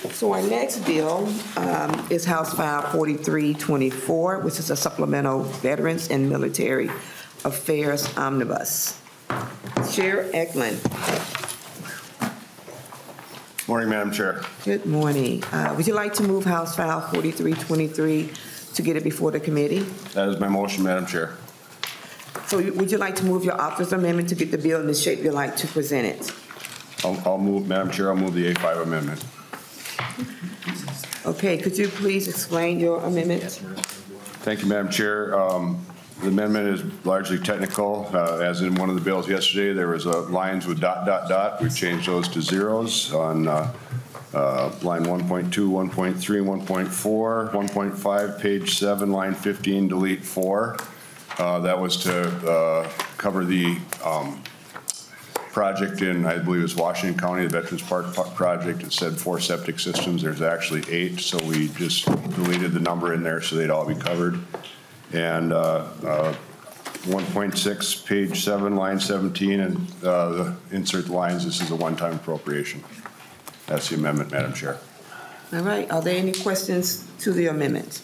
So our next bill is House File 4324, which is a supplemental Veterans and Military Affairs Omnibus. Chair Eklund. Morning, Madam Chair. Good morning. Would you like to move House File 4323 to get it before the committee? That is my motion, Madam Chair. So would you like to move your author's amendment to get the bill in the shape you'd like to present it? I'll move, Madam Chair, I'll move the A5 amendment. Okay, could you please explain your amendment? Thank you, Madam Chair. The amendment is largely technical. As in one of the bills yesterday, there was lines with ... We've changed those to zeros on line 1.2, 1.3, 1.4, 1.5, page 7, line 15, delete 4. That was to cover the project in, I believe it was Washington County, the Veterans Park project. It said 4 septic systems. There's actually 8, so we just deleted the number in there so they'd all be covered. And 1.6, page 7, line 17, and insert the lines, this is a one-time appropriation. That's the amendment, Madam Chair. All right, are there any questions to the amendment?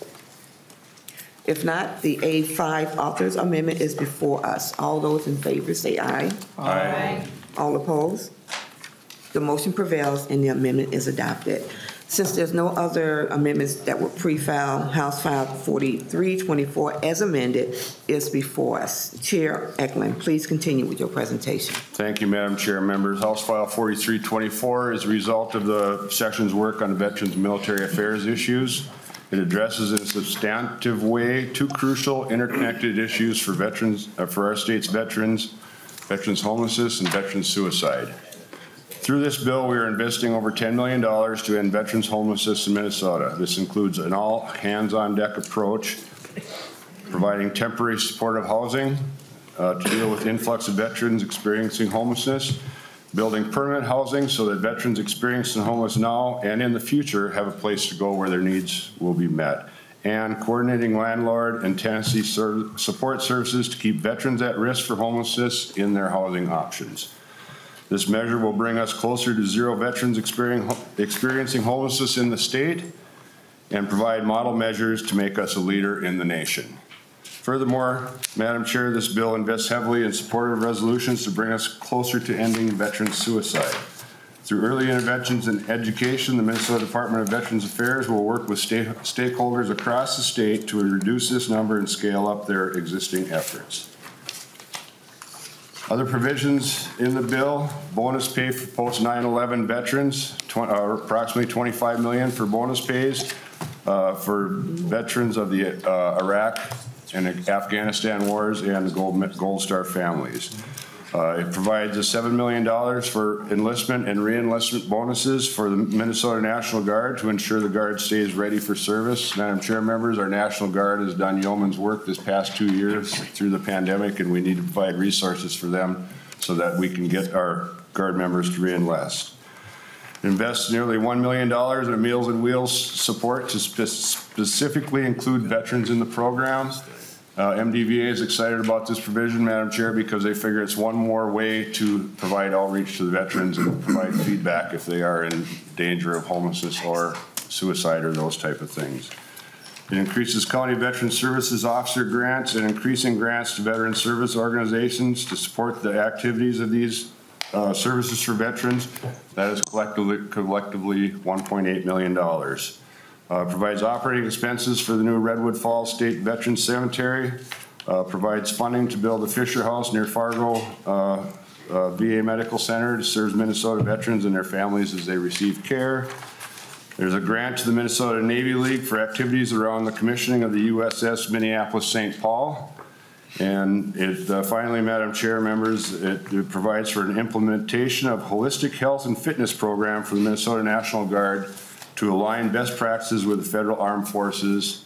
If not, the A5 author's amendment is before us. All those in favor say aye. Aye. All opposed? The motion prevails and the amendment is adopted. Since there's no other amendments that were pre-filed, House File 4324 as amended is before us. Chair Eklund, please continue with your presentation. Thank you, Madam Chair. Members, House File 4324 is a result of the section's work on the Veterans Military Affairs issues. It addresses in a substantive way 2 crucial interconnected issues for veterans, for our state's veterans homelessness and veterans suicide. Through this bill, we are investing over $10 million to end veterans homelessness in Minnesota. This includes an all hands-on-deck approach, providing temporary supportive housing to deal with influx of veterans experiencing homelessness, building permanent housing so that veterans experiencing homeless now and in the future have a place to go where their needs will be met, and coordinating landlord and tenancy support services to keep veterans at risk for homelessness in their housing options. This measure will bring us closer to 0 veterans experiencing homelessness in the state and provide model measures to make us a leader in the nation. Furthermore, Madam Chair, this bill invests heavily in supportive resolutions to bring us closer to ending veteran suicide. Through early interventions in education, the Minnesota Department of Veterans Affairs will work with stakeholders across the state to reduce this number and scale up their existing efforts. Other provisions in the bill: bonus pay for post 9/11 veterans, approximately $25 million for bonus pays for veterans of the Iraq and Afghanistan wars and the Gold Star families. It provides $7 million for enlistment and re-enlistment bonuses for the Minnesota National Guard to ensure the Guard stays ready for service. Madam Chair, members, our National Guard has done yeoman's work this past 2 years through the pandemic, and we need to provide resources for them so that we can get our Guard members to re-enlist. Invests nearly $1 million in Meals and Wheels support to specifically include veterans in the program. MDVA is excited about this provision, Madam Chair, because they figure it's one more way to provide outreach to the veterans and provide feedback if they are in danger of homelessness or suicide or those type of things. It increases county veteran services officer grants and increasing grants to veteran service organizations to support the activities of these services for veterans. That is collectively $1.8 million. Provides operating expenses for the new Redwood Falls State Veterans Cemetery. Provides funding to build a Fisher House near Fargo VA Medical Center. It serves Minnesota veterans and their families as they receive care. There's a grant to the Minnesota Navy League for activities around the commissioning of the USS Minneapolis-St. Paul. And it finally, Madam Chair, members, it provides for an implementation of holistic health and fitness program for the Minnesota National Guard to align best practices with the federal armed forces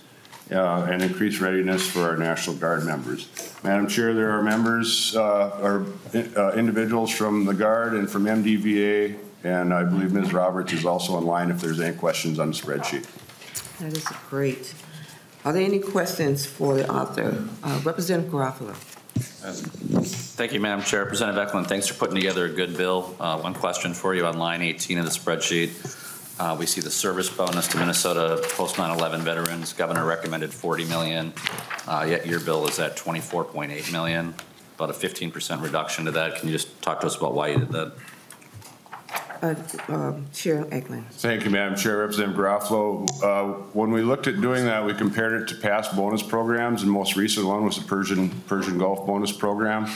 and increase readiness for our National Guard members. Madam Chair, there are members or individuals from the Guard and from MDVA, and I believe Ms. Roberts is also in line if there's any questions on the spreadsheet. That is great. Are there any questions for the author? Representative Garofalo. Thank you, Madam Chair. Representative Eklund, thanks for putting together a good bill. One question for you on line 18 of the spreadsheet. We see the service bonus to Minnesota post 9/11 veterans. Governor recommended 40 million, yet your bill is at 24.8 million, about a 15% reduction to that. Can you just talk to us about why you did that? Chair Eklund. Thank you, Madam Chair. Representative Garofalo. When we looked at doing that, we compared it to past bonus programs, and the most recent one was the Persian Gulf bonus program.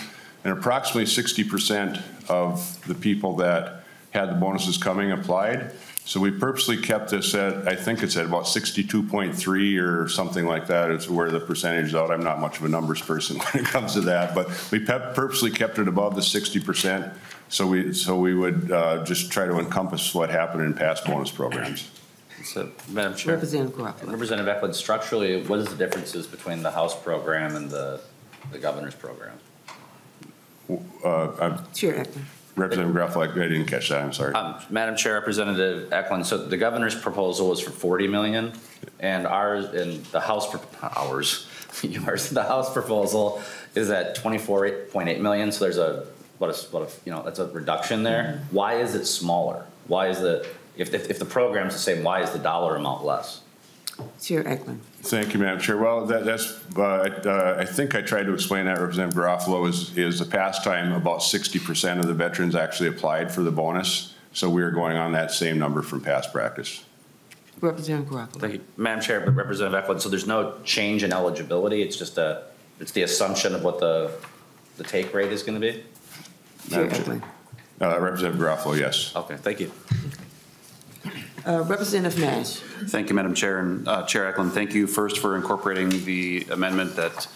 And approximately 60% of the people that had the bonuses coming applied. So we purposely kept this at, I think it's at about 62.3 or something like that is where the percentage is out. I'm not much of a numbers person when it comes to that, but we purposely kept it above the 60%. So we would just try to encompass what happened in past bonus programs. So, Madam Chair. Representative Garofalo. Representative Eklund, structurally, what is the differences between the House program and the governor's program? Chair Eklund. Representative Garofalo, I didn't catch that. I'm sorry. Madam Chair, Representative Eklund, so the governor's proposal was for 40 million, and ours, and the House, the House proposal is at 24.8 million. So there's that's a reduction there. Why is it smaller? Why is if the program's the same, why is the dollar amount less? Chair Eklund. Thank you, Madam Chair. Well, I think I tried to explain that, Representative Garofalo, is the past time about 60% of the veterans actually applied for the bonus. So we are going on that same number from past practice. Representative Garofalo. Thank you. Madam Chair, but Representative Eklund, so there's no change in eligibility. It's just it's the assumption of what the take rate is going to be? Chair Eklund. Representative Garofalo, yes. Okay, thank you. Representative Nash. Thank you, Madam Chair. And Chair Eklund, thank you first for incorporating the amendment that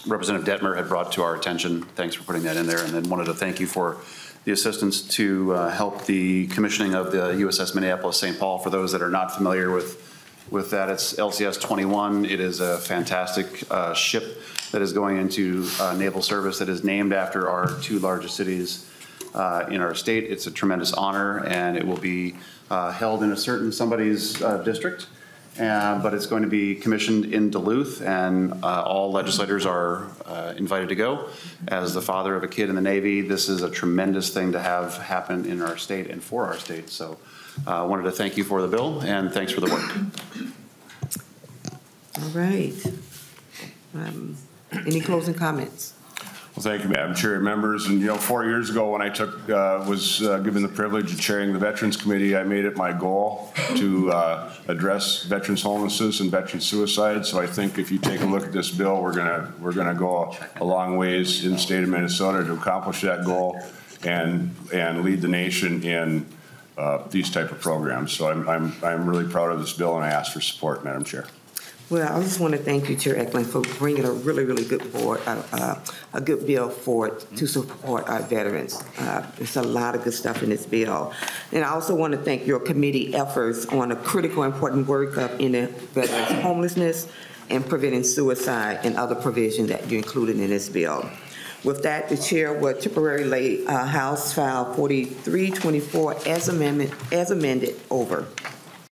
Representative Detmer had brought to our attention. Thanks for putting that in there. And then wanted to thank you for the assistance to help the commissioning of the USS Minneapolis-St. Paul. For those that are not familiar with that, it's LCS 21. It is a fantastic ship that is going into naval service that is named after our two largest cities in our state. It's a tremendous honor, and it will be held in a certain somebody's district, but it's going to be commissioned in Duluth, and all legislators are invited to go. As the father of a kid in the Navy, this is a tremendous thing to have happen in our state and for our state. So I wanted to thank you for the bill, and thanks for the work. All right. Any closing comments? Well, thank you, Madam Chair, members. And 4 years ago, when I was given the privilege of chairing the Veterans Committee, I made it my goal to address veterans homelessness and veteran suicide. So I think if you take a look at this bill, we're gonna go a long ways in the state of Minnesota to accomplish that goal and lead the nation in these type of programs. So I'm really proud of this bill, and I ask for support, Madam Chair. Well, I just want to thank you, Chair Eklund, for bringing a really, really good board, a good bill to support our veterans. There's a lot of good stuff in this bill. And I also want to thank your committee efforts on a critical, important work of ending veterans homelessness and preventing suicide and other provisions that you included in this bill. With that, the chair will temporarily lay House File 4324 as amended over.